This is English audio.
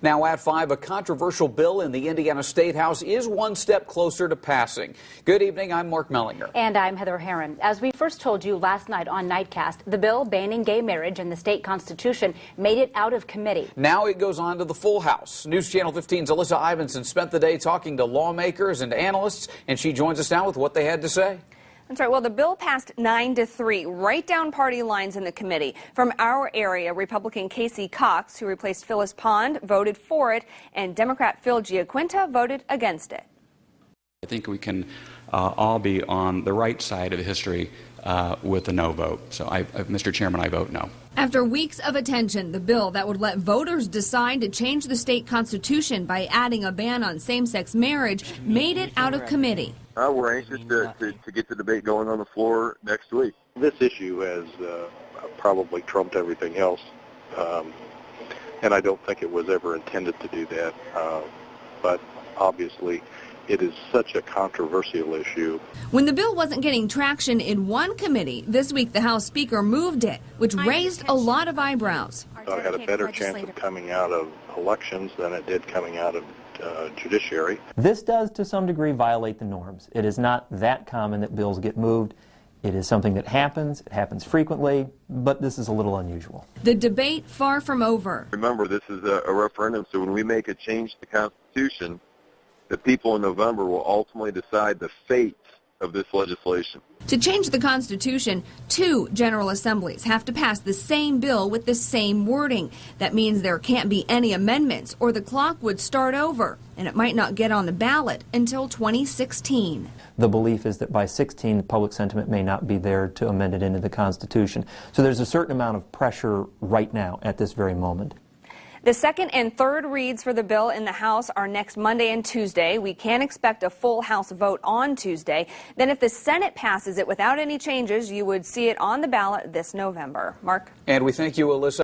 Now at 5, a controversial bill in the Indiana State House is one step closer to passing. Good evening, I'm Mark Mellinger. And I'm Heather Herron. As we first told you last night on Nightcast, the bill banning gay marriage in the state constitution made it out of committee. Now it goes on to the full House. News Channel 15's Alyssa Ivinson spent the day talking to lawmakers and analysts, and she joins us now with what they had to say. That's right. Well, the bill passed 9-3, right down party lines in the committee. From our area, Republican Casey Cox, who replaced Phyllis Pond, voted for it, and Democrat Phil Giaquinta voted against it. I think we can all be on the right side of history with a no vote. So, Mr. Chairman, I vote no. After weeks of attention, the bill that would let voters decide to change the state constitution by adding a ban on same-sex marriage made it out of committee. We're anxious to get the debate going on the floor next week. This issue has probably trumped everything else, and I don't think it was ever intended to do that, but obviously it is such a controversial issue. When the bill wasn't getting traction in one committee, this week the House Speaker moved it, which raised a lot of eyebrows. I thought it had a better chance of coming out of elections than it did coming out of judiciary. This does to some degree violate the norms. It is not that common that bills get moved. It is something that happens. It happens frequently, but this is a little unusual. The debate far from over. Remember, this is a referendum, so when we make a change to the Constitution, the people in November will ultimately decide the fate of this legislation. To change the Constitution, 2 General Assemblies have to pass the same bill with the same wording. That means there can't be any amendments or the clock would start over, and it might not get on the ballot until 2016. The belief is that by 16, the public sentiment may not be there to amend it into the Constitution. So there's a certain amount of pressure right now at this very moment. The second and third reads for the bill in the House are next Monday and Tuesday. We can expect a full House vote on Tuesday. Then if the Senate passes it without any changes, you would see it on the ballot this November. Mark? And we thank you, Alyssa.